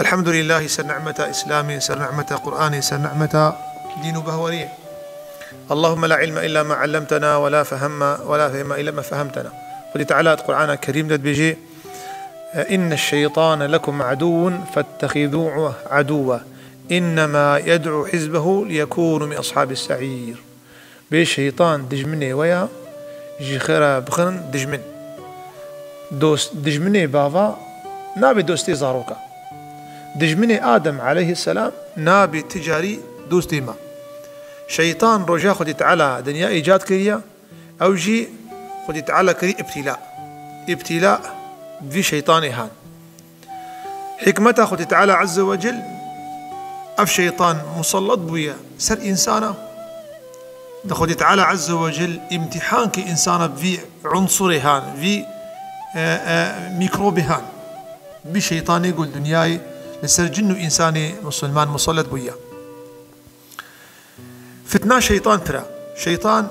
الحمد لله سر نعمة إسلامي، سر نعمة قرآني، سر نعمة دين بهوري. اللهم لا علم إلا ما علمتنا ولا فهم إلا ما فهمتنا. قل تعالى القرآن الكريم بيجي إن الشيطان لكم عدو فاتخذوه عدوا إنما يدعو حزبه ليكونوا من أصحاب السعير. بالشيطان دجمني ويا جخرا بخن دجمن دوست دجمني بابا نابي دوستي زاروكا دجمني آدم عليه السلام نابي تجاري دوستي ما شيطان رجا خدي تعالى دنيا إيجاد كريا أو جي خدي تعالى كري ابتلاء في شيطان هان حكمته خدي تعالى عز وجل أف شيطان مسلط بويا سر إنسانه خدي تعالى عز وجل امتحان كإنسان في عنصر هان في ميكروب هان بشيطان يقول دنياي لسر جنو إنساني مسلمان مسلط بويا فتنا شيطان ترى شيطان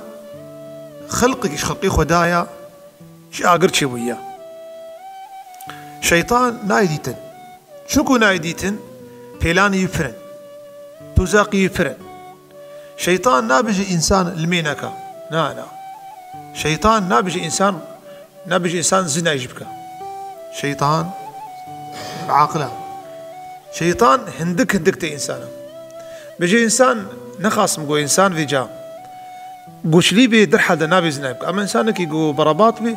خلقك خلقي خدايا شاقر شي ويا شيطان نايديتن شنكو نايديتن بيلان يفرن تزاقي يفرن شيطان نابجي إنسان المينكا لا شيطان نابجي إنسان زنا يجبك شيطان عاقله شيطان هندك تي إنسانا بيجي إنسان نخاص مقو إنسان في جام قوش لي بي در حدا نابي زنا يبكى أما إنسانك يقو برباط بي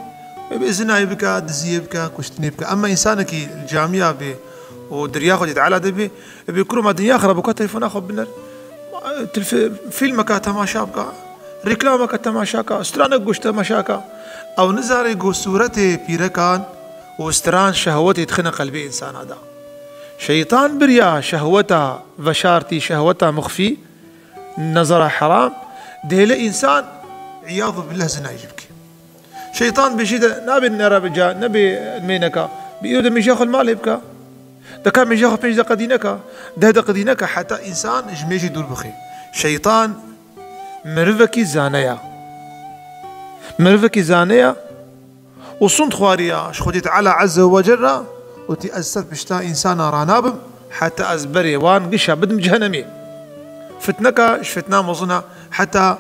زنا يبكى دزي يبكى كشتني يبكى أما إنسانك الجامعة بي ودريا خد يتعالى دبي بيكرو ما دنيا خرب وكا تليفون أخذ بنر فيلم كا تماشا بكا ريكلام كا تماشا كا استران قوش تماشا كا أو نزار يقو صورتي بيركان واستران شهوتي تخنق قلبي إنسان هذا شيطان بريا شهوته وشارتي شهوته مخفي نظر حرام ديل إنسان عياذ بالله زنا يجبك شيطان بشيء نبي نرى بجا نبي المينكا بيود ميجاخ المال يبكى ده كان ميجاخ بيج دقدينكا ده دقدينكا حتى إنسان جميجي دول بخي شيطان مرفكي زانية وصنت خواريا شخدت على عز وجل وتي أزت بشتا إنسان رانابم حتى أزبري وان قشا بدم جهنمي فتنكا شفتنا مظنة حتى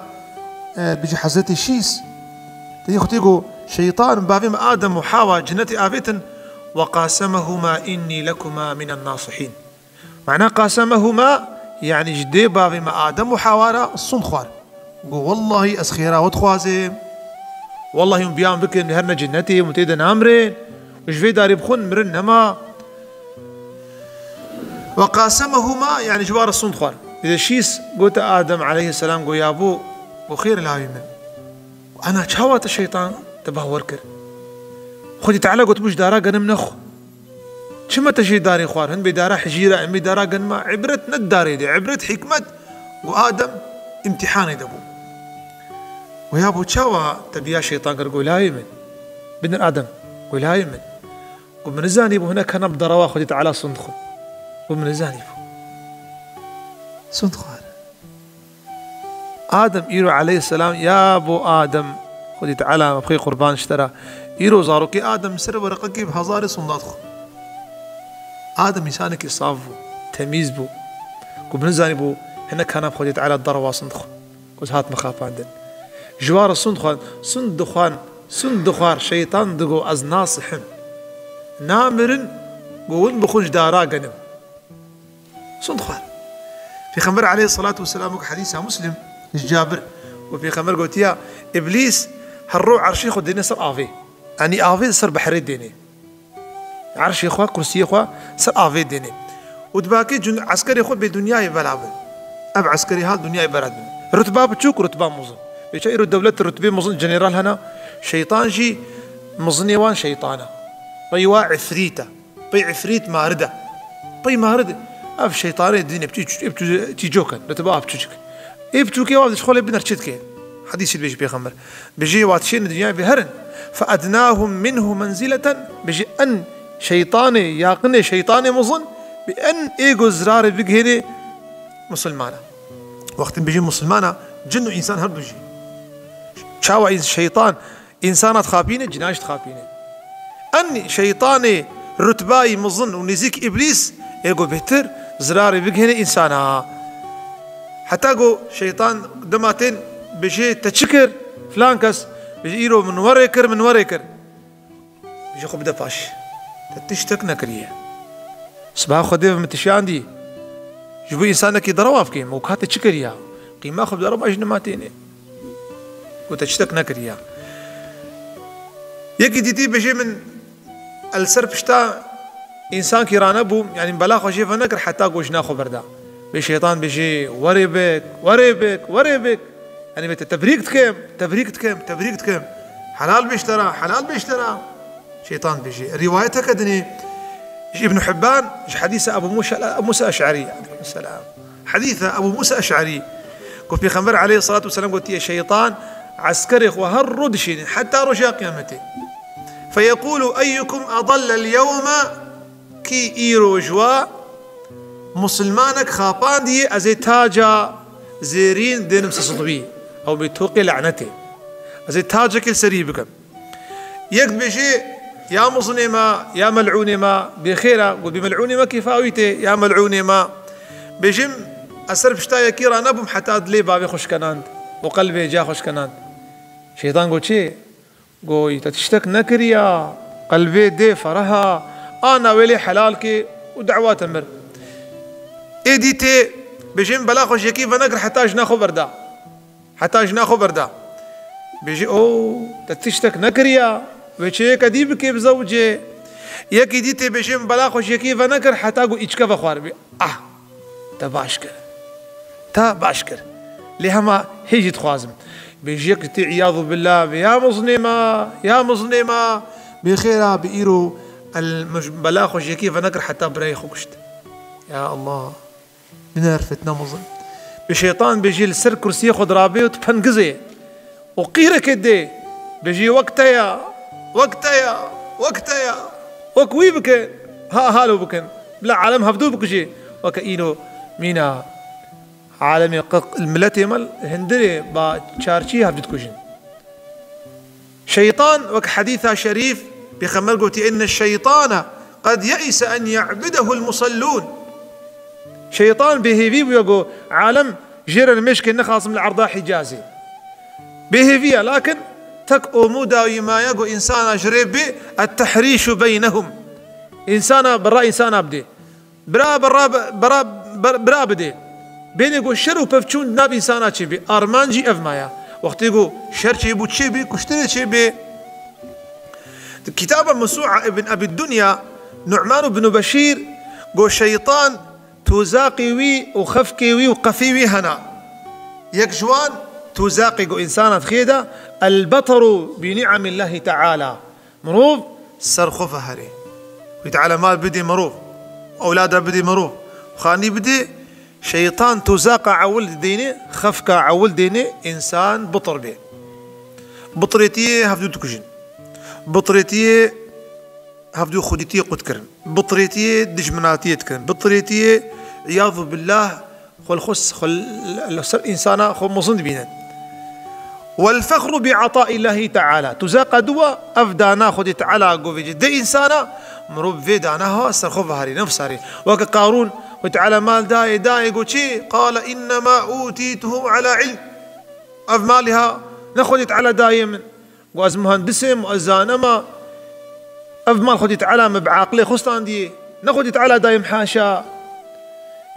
بيجي حزتي شيس تيجو شيطان بابم آدم وحاوى جنتي آفتن وقاسمهما إني لكما من الناصحين معناه قاسمهما يعني جدي بابم آدم وحاوى الصن خوار والله أسخيرا وتخوازم والله يوم بيان بكر نهرنا جنتي ومتيدا نامرين وش في داري بخون مرن هما وقاسمهما يعني جوار الصن خوار إذا شيس قلت آدم عليه السلام قو يا أبو وخير لا يمن وأنا شهوات الشيطان تبهور كر خدي تعالى قلت مش دارا قنم نخو شما تشي داري خوار هن بدارا حجيرة أمي دارا قنما عبرت نداري دي عبرت حكمة وآدم امتحان يدبو ويا أبو شاوى تبيا شيطان قل لا يمن بدن آدم قل لا يمن قل من الزاني هناك كان بدروا خدي تعالى صندخو قل من الزاني صندخو آدم إيرو عليه السلام يا أبو آدم خدي تعالى مبخي قربان اشترى إيرو زاروكي آدم سر ورقكي بهزاري صنداتخو آدم إنسانك يصافو تميز بو قل بنزاني بو هنا كان بخدي تعالى الضروا صندخو قل هات مخاف عندن جوار الصندخوان صندخوار شيطان دقو أز ناصحن نامرن قوون بخوش دارا قنم صندخوار في خمر عليه الصلاة والسلام حديثها مسلم الجابر وفي خمر قلت يا إبليس هالرو عرشي خد ديني صر آفي يعني آفي صر بحري ديني عرشي إخوة كرسي إخوة صر آفي ديني ودباكي عسكري خود بدنياي بلابن أب عسكري هال دنياي برادن رتبة بتشوك رتبة مظن بيشيروا الدولة الرتبة مظن جنرال هنا شيطان جي مظنيوان شيطانة بيوا عفريتة بي عفريت ماردة بي ماردة أف شيطانة الدنيا بتيجوكن رتبة بتشوك بتشوكي واحد شخول بنرشدك حديث بيجي بيخمر بيجي واتشين الدنيا بهرن فأدناهم منه منزلة بيجي أن شيطاني ياقني شيطاني مظن بأن إيجو زرار بيجهني مسلمانة وقت بيجي مسلمانة جنو إنسان هر بيجي شاوى الشيطان إنسانات خابينه جناش تخابينه أن شيطاني رتباي مظن ونزيك إبليس يقول بهتر زراري بقهني إنسانها حتى قو شيطان دماتين بيجي تشكر فلان كس بيجي إيرو من وريكر بيجي خو بدا باش تتشتك نكريه سبها خديف متشان دي جبو إنسانك يضروا في كيم وكات تشكريا قيمة خو بضرب أجنماتين وتشتك نكريه يكي ديتي بيجي من السربشتا إنسان كيرانا بو يعني بلا خوشي فنكر حتى قوش ناخو بردا بشيطان بيجي وريبك يعني بيت تبريك تكم حلال بيشترى شيطان بيجي روايتك أدني ابن حبان حديث أبو موسى أشعري عليه السلام حديث أبو موسى أشعري قلت بيخمر عليه الصلاة والسلام قلت يا شيطان عسكري وهردشين حتى رجاء قيامته فيقول أيكم أضل اليوم كي إيرو جوا مسلمانك خابان دي أزي تاجا زيرين دين مسصدبي أو بيتوقي لعنته أزي تاجا كل سريبكم يكد بشي يا مظلمة يا ملعونة بخيرة قل بملعونة كفاويته يا ملعونة بجم أسر بشتايا كيرا نبم حتى أدلي بابي خوش كناند وقلبي جا خوش كناند شيطان قل شي قوي تتشتك نكريا قلبي دي فرها أنا ولي حلالك ودعوات أمر إيديتي بجيم بلا خوش يكي فنقر حتى أجنا بردا بيجي تتشتك نكريا وشي كديب كيف زوجي يكي ديتي بجيم بلا خوش يكي فنقر حتى أقو إيشكا فخوار بي تا باشكر لهما هيجي تخوازم بيجيك تي عياذ بالله يا مظلمة بخيرها بإيرو البلا خوش يكي فنقر حتى براي خوشت يا الله بنرفتنا مظلم بشيطان بيجي السر كرسي خد رابي وتفنقزي وقيرة كدي بيجي وقتها وكوي بكن هالو بكن بلا عالم هفدو بكشي وكاينو مينا عالمي الملتي مال هندري با تشارشي هفدو كوشين شيطان وك حديثها شريف بخمر قلتي إن الشيطان قد يئس أن يعبده المصلون شيطان بهيفي ويقول عالم جير المشكل نخاص من العرضاء حجازي بهيفيا لكن تك أمودا وما يقول إنسان جريب التحريش بينهم إنسان برا إنسان أبدي برا بدي بين يقول شر وبفتشون ناب إنسانات شبي أرمانجي أفمايا وقت يقول شر شيبو تشيبي كشتري شيبي كتاب موسوعة ابن أبي الدنيا نعمان بن بشير قو شيطان توزاقي وي وخفكي وي وقفي وي هنا يكجوان توزاقي قو إنسانة خيدة البطر بنعم الله تعالى مروف سرخو فهري ويتعالى مال بدي مروف أولادها بدي مروف خاني بدي شيطان توزاقة عول ديني خفكة عول ديني إنسان بطر بي بطريتي هفدو تكجن بطريتي هفدو خديتي قد كرن بطريتي دجمناتي تكرن بطريتي عياذ بالله خل خس خل سر إنسانا خل مصند بينا والفخر بعطاء الله تعالى تزاق دوا أفدانا خدي تعالى قوفي دي إنسانا مروب في دانها سرخوف هاري نفس هاري وكقارون وتعالى مال داي قوتشي قال إنما أوتيته على علم أف مالها نخدي على دايما وأز مهندسم وأزانما أف مال خدي تعالى بعقلي خستان دي نخدي تعالى دايم حاشا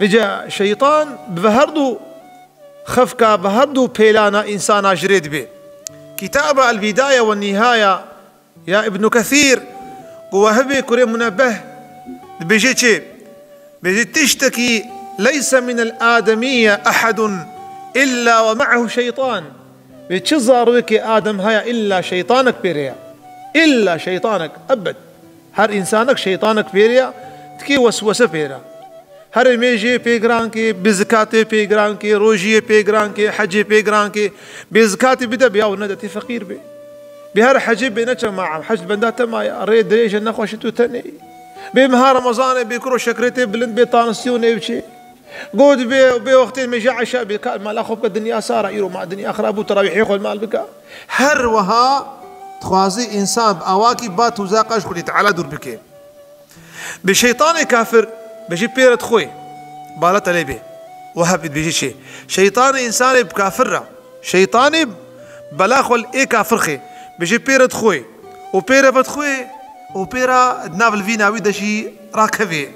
بجا شيطان بهردو خفكا بهردو بيلانا إنسانا جريد به كتاب البداية والنهاية يا ابن كثير وهبي كريم منبه بيجي تشتكي ليس من الآدمية أحد إلا ومعه شيطان بتشزاروك آدم هيا إلا شيطانك بيريا إلا شيطانك أبد هر إنسانك شيطانك بيريا تكي وسوسة بيريا هر ميجي بيجرانكي بزكاتي بيجرانكي روجي بيجرانكي حجي بيجرانكي بزكاتي بدا بياو ندتي فقير بي بهر حجي بينك مع حج بندات ما ريد ريج النخوشتو تاني بمهار رمضان بيكرو شكرتي بلند بيطانسيوني بشي قود بي وقتين ميجي عشاء بكال مال أخوك الدنيا سارة يرو مع الدنيا أخرى أبو تراويح ياخذ مال بكا هر وها تخوازي إنسان بأواكي بات وزاقش كل تعالى دور بكي بشيطان كافر بيجي بيرت خوي بالات عليه بي وهب بيجي شيء شيطان إنسان بكافرة شيطان بلاخل إيه كافر خي بيجي بيرت خوي وبيرة بد خوي وبيرة نافل فينا ويدا شي راكبي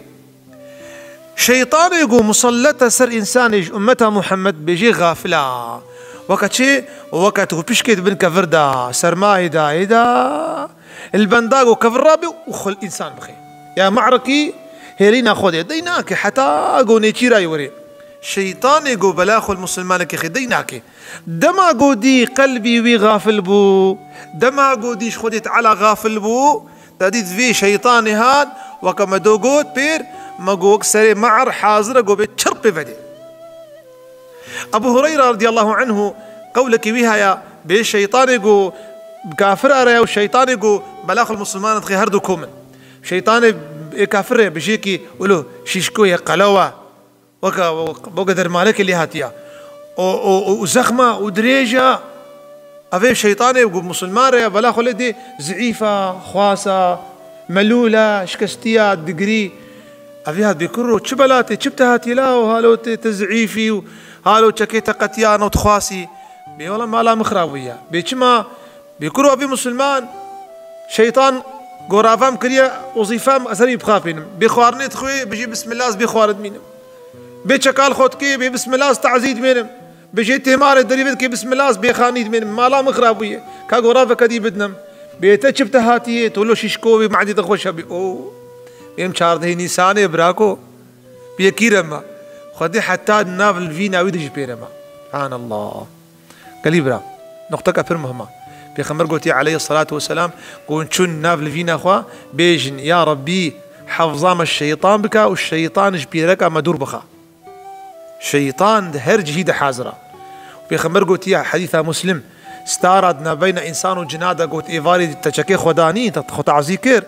شيطان يقول مسلطة سر إنسان أمتها محمد بيجي غافلة وقت شيء وقت هو بيشكيت بن كفر دا سرماي دا إيدا البنداغ وكفر رابي وخل إنسان بخير يا معركي هيرينا خودي ديناك حتى أقول نيتشيرا يوري شيطان يقول بلاخو المسلمان كي ديناك دما قودي قلبي وي غافل بو دما قوديش خودت على غافل بو تديد في شيطان هاد وكما دوغوت بير مقوك سري معر حاضر قو بيتشرق بدي أبو هريرة رضي الله عنه قولك بها يا بالشيطان يقول كافر أريا والشيطان يقول بلاخ المسلمان تخي هردو كومن شيطان كافر بيجيكي ولو شيشكو يا قلاوة وكا بقدر مالك اللي هاتيا وزخمة ودريجة أفي شيطان يقول مسلمان يا بلاخ دي زعيفة خواسة ملولة شكستيا دقري أفي هاد بيكرو تشبلاتي تشبتهاتي لا وهالو تزعيفي وهالو تشكيتا قتيان وتخواسي بي والله ما لا مخراوية بيشما بيكرو أبي مسلمان شيطان قرافام كريا وظيفام أسري بخافين بخوارني تخوي بيجي بسم الله بخوارد مينم بيشكال خوتكي بي بسم الله تعزيد مينم بيجي تمار الدريبت كي بسم الله بخانيد مينم ما لا مخراوية كا قرافة كدي بدنم بيتشبته هاتيه تقول له شيشكو معدي تخوش بي أو بيم شارده نيسانه براكو بيكيرما خدي حتى نافل فينا ويدج بيرما سبحان الله قليبرا نقطة كفر مهمة بيخمر قلتي عليه الصلاة والسلام قون شن نافل فينا أخوا بيجن يا ربي حفظام الشيطان بك والشيطان جبيرك مدور بخا شيطان هر جهيد حازرة بيخمر قلتي حديثة مسلم استاردنا بين إنسان وجنادة قلت إيفاري تشكي خداني تخط عزيكر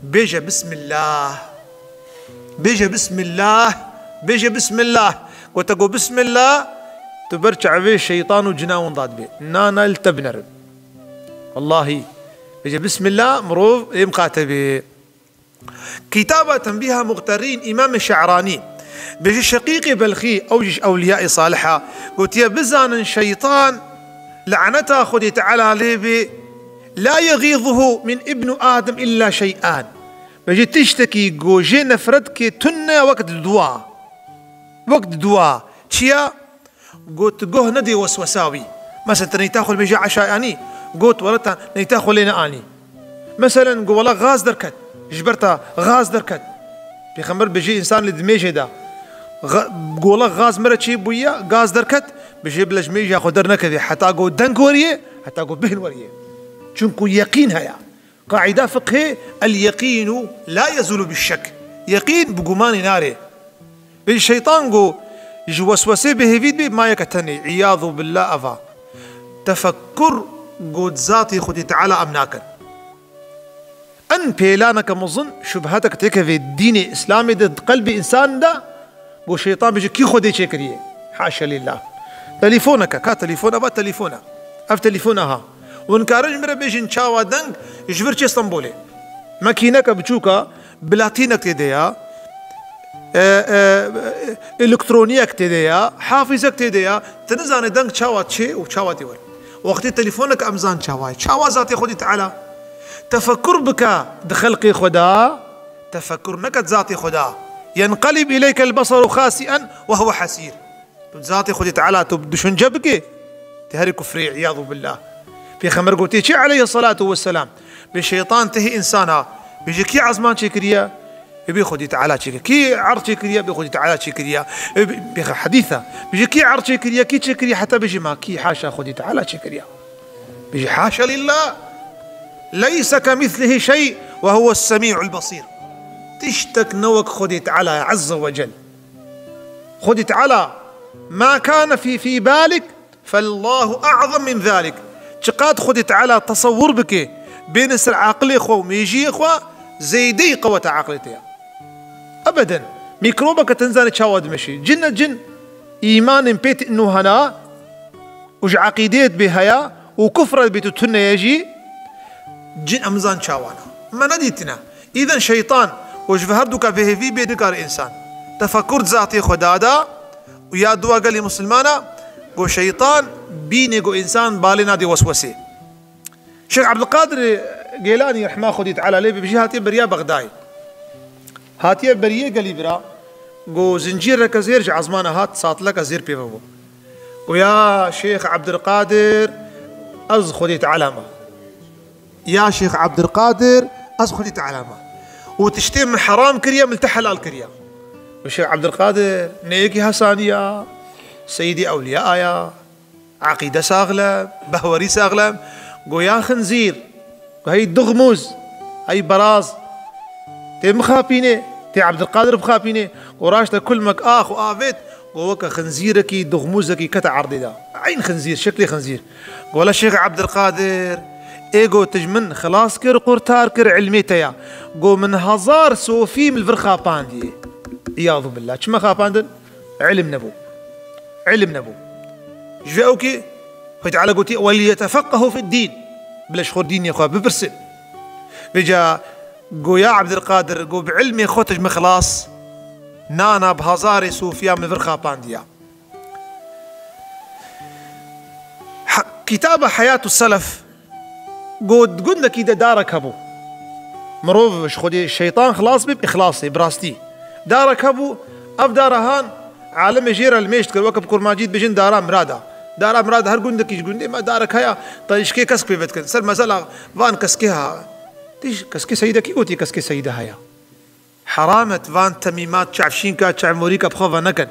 بيجا بسم الله بيجا بسم الله بيجا بسم الله قلت أقول بسم الله تبرجع به الشيطان وجناون ضاد به نانا التبنر والله بيجا بسم الله مروف مقاتبه كتابة بها مغترين إمام الشعراني بيجي شقيقي بلخي أوجش أولياء صالحة قلت يا بزان شيطان لعنتها خذي تعالى عليه لا يغيظه من ابن آدم إلا شيئان بيجي تشتكي جوجي نفردك تنة وقت دواء تشيا قلت جوه ندي وسوساوي مثلا تني تاخذ بيجي عشاء يعني قلت ولتا ني تاخذ لنا اني مثلا قول والله غاز دركت جبرتها غاز دركت بيخمر بيجي انسان لدميجي دا قول والله غاز مرة شي بويا غاز دركت بيجي بلاش ميجي ياخذ درنا كذي حتى اقول دنك وريه حتى اقول بهن وريه شنكو يقين هيا قاعدة فقهية اليقين لا يزول بالشك يقين بقمان ناري الشيطان قو جوسوسي به فيد بي ما يكتني عياذ بالله أفا تفكر قد ذاتي خدي تعالى أمناكا أن بيلانك مظن شبهتك تكفي الدين الإسلامي ضد قلب إنسان دا بو شيطان بيجي كي خدي شكريه حاشا لله تليفونك كا تليفون أبا تليفونا أف تليفونها ونكارج مرة بيجي نشاوا دنك جبرتش اسطنبولي ماكينك بتشوكا بلاتينك تديا الكترونيك تديا حافظك تديا تنزان دنك تشاوا تشي وتشاوا ديور وقت تليفونك امزان تشاوا ذاتي خدي تعالى تفكر بك دخلقي خدا تفكر نكت ذاتي خدا ينقلب اليك البصر خاسئا وهو حسير ذاتي خدي تعالى تبدشن جبك تهري كفري عياذ بالله في خمر قلتي شي عليه الصلاة والسلام بالشيطان تهي إنسانها بيجي كي عزمان شكريا يبي خدي تعالى شكريا كي عرض شكريا بيخدي تعالى شكريا حديثة بيجي كي عرض شكريا كي شكريا حتى بيجي ما كي حاشا خدي تعالى شكريا بيجي حاشا لله ليس كمثله شيء وهو السميع البصير تشتك نوك خدي تعالى عز وجل خدي تعالى ما كان في بالك فالله أعظم من ذلك شقات خدي تعالى تصور بك بين السر عقلي خو ميجي خو زيدي قوة عقلتها أبدا ميكروبك تنزل تشاود مشي جن إيمان بيت إنه هنا وج عقيدات بهيا وكفر بتتنا يجي جن أمزان شاوانا ما نديتنا إذا شيطان وج فهردك به في بيدك الإنسان تفكر ذاتي خدادا ويا دوا قال لي مسلمانا قو شيطان بيني قو إنسان بالنا دي وسوسة. شيخ عبد القادر جيلاني رحمه خدي تعالى لي بيجي هاتي بريا بغداي هاتي بريا قال لي برا قو زنجير لك زير عزمانه هات صات لك زير بيبو ويا شيخ عبد القادر أز خدي تعالى ما يا شيخ عبد القادر أز خدي تعالى ما وتشتم من حرام كريا من حلال كريا. والشيخ عبد القادر نيكي هسانية سيدي أولياء يا عقيدة ساغلة بهوري ساغلة قو يا خنزير هاي دغموز هاي براز تي مخابيني تي عبد القادر بخابيني وراشته كل مك آخ وآفيت ووكا خنزيركي دغموزكي كتا عرضي دا عين خنزير شكلي خنزير قولا الشيخ عبد القادر ايجو تجمن خلاص كر قرتار كر علميتيا قو من هزار صوفي من الفرخا باندي عياذ بالله كما خاباندن علم نبو علم نبو جاوكي هيت على قوتي وليتفقهوا في الدين بلاش خور دين يا اخويا ببرسل بيجا قو يا عبد القادر قو بعلمي خوتج مخلاص نانا بهزاري صوفيا من الفرخا بانديا. كتابة حياة السلف قلنا كده دارك ابو مروف خدي الشيطان خلاص بإخلاصي براستي دارك ابو افدارهان عالم جير الميشت كل وقت كرماجيد بجن دارا مرادا دارا مرادا هر قندك يش قندي ما دارك هيا طيش كي كسك بيتك سر مسألة فان كسكها تيش كسكي سيدة كي اوتي كسكي سيدة هيا حرامة فان تميمات شعفشين كا شعموريكا بخوفا نكن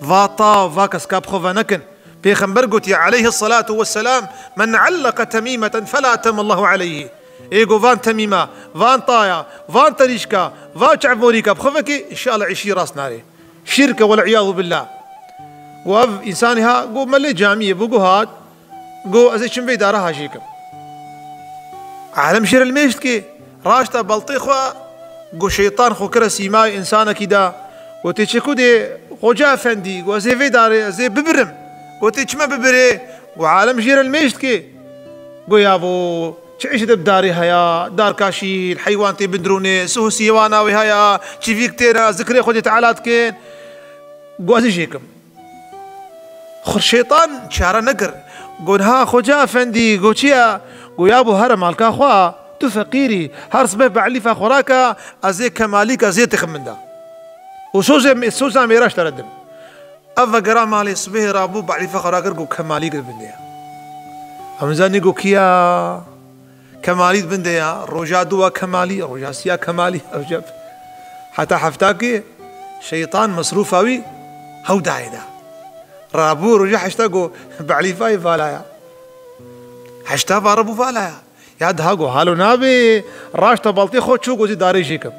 فاطا فاكسكا بخوفا نكن بيخنبر قوتي عليه الصلاة والسلام من علق تميمة فلا أتم الله عليه إيجو فان تميمة فان طايا فان تريشكا فان شعموريكا بخوفك إن شاء الله عيشي راس ناري شركة والعياذ بالله وأف إنسانها قو ملي جامية بقو هاد قو أزي شنبي دارها شيكم عالم شير الميشت كي راشتا بلطيخوا قو شيطان خو كرا سيماي إنسانا كدا وتيشكو دي خوجا فندي قو أزي في داري أزي ببرم وتيش ما ببري وعالم جير الميشت كي قو يابو تعيش بداري هيا دار كاشي الحيوان تي بندروني سوه سيوانا وهيا شيفيك تيرا ذكري خدي تعالات كين قو أزي جيكم خر شيطان شارة نقر قول ها خوجا فندي قو چيا قو يابو هر مالكا خوا تو فقيري هر صبح بعلي فاخوراكا ازي كماليك ازي تخمندا وسوزا ميراش تردم افا قرا مالي صبح رابو بعلي فاخوراكا قو كماليك بنديا همزاني قو كيا كمالي بنديا روجا دوا كمالي روجا سيا كمالي أوجب حتى حفتاكي شيطان مصروف اوي هو دايدا رابو رجع حشتاقو بعلي فاي فالايا حشتا فاربو فالايا يا دهاقو هالو نابي راشتا بلطي خو تشوقو زي داري شيكم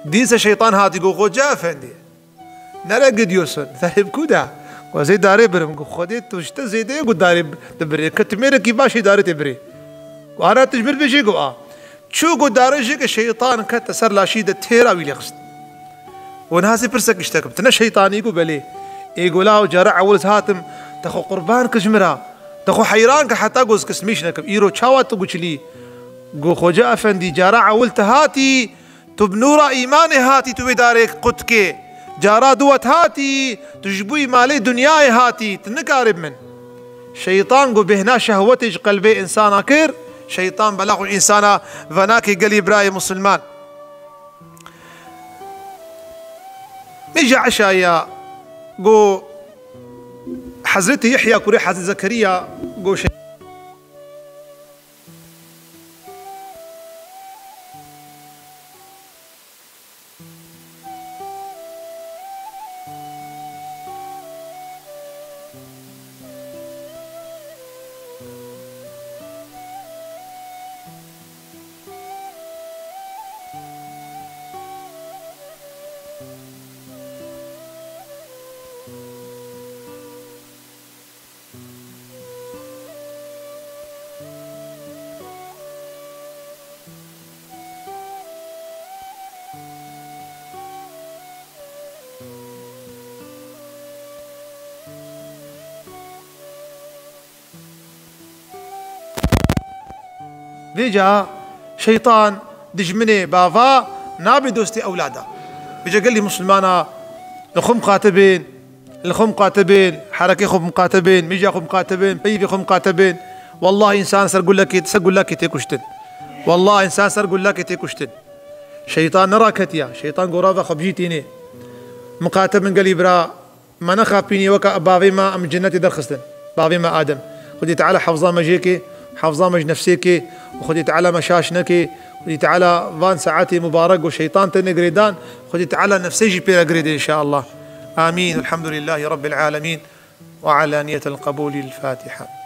دينسا شيطان هاتي قو خو جا فندي نرقد يوسن ثايب كودا وزي داري برم قو خوديت وشتا زي دي قو داري تبري كتميرا كي باشي داري تبري وانا تجبر بيشي قو تشوقو داري شيك الشيطان كتسر لاشيدة تيرا ويلي قصد ونهاسي برسك اشتاكم تنا شيطاني قو بلي يقولاو جرع ولز هاتم تخو قربان كجمرا تخو حيران حتى قوز كسميشنكم ايرو تشاوات تقوشلي قو خوجا افندي جرع ولت هاتي تبنورا ايماني هاتي تبدارك قدكي جارا دوت هاتي تجبوي مالي دنياي هاتي تنكارب من شيطان قو بهنا شهوتج قلبي انسان كير شيطان بلاغو انسانا فناكي قلي براي مسلمان ميجا عشايا قو حضرتي يحيى كوري حضرت زكريا قو بيجا شيطان دجمني بافا نابي دوستي أولاده بيجا قال لي مسلمانا نخم قاتبين الخم قاتبين حركة خم قاتبين ميجا خم قاتبين بيبي خم قاتبين. والله إنسان سرقول لك تيكشتن، والله إنسان سرقول لك تيكشتن. شيطان نراكتيا شيطان قرابة خبجيتيني مقاتب من قلي برا ما نخاف بيني وكا بابي ما أم جنتي درخستن بابي ما آدم. خدي تعالى حفظا مجيكي حفظا مج نفسيكي وخدي تعالى مشاشنكي خدي تعالى فان ساعاتي مبارك وشيطان تني قريدان خدي تعالى نفسيجي بيرا قريد إن شاء الله. آمين. الحمد لله رب العالمين وعلى نية القبول الفاتحة.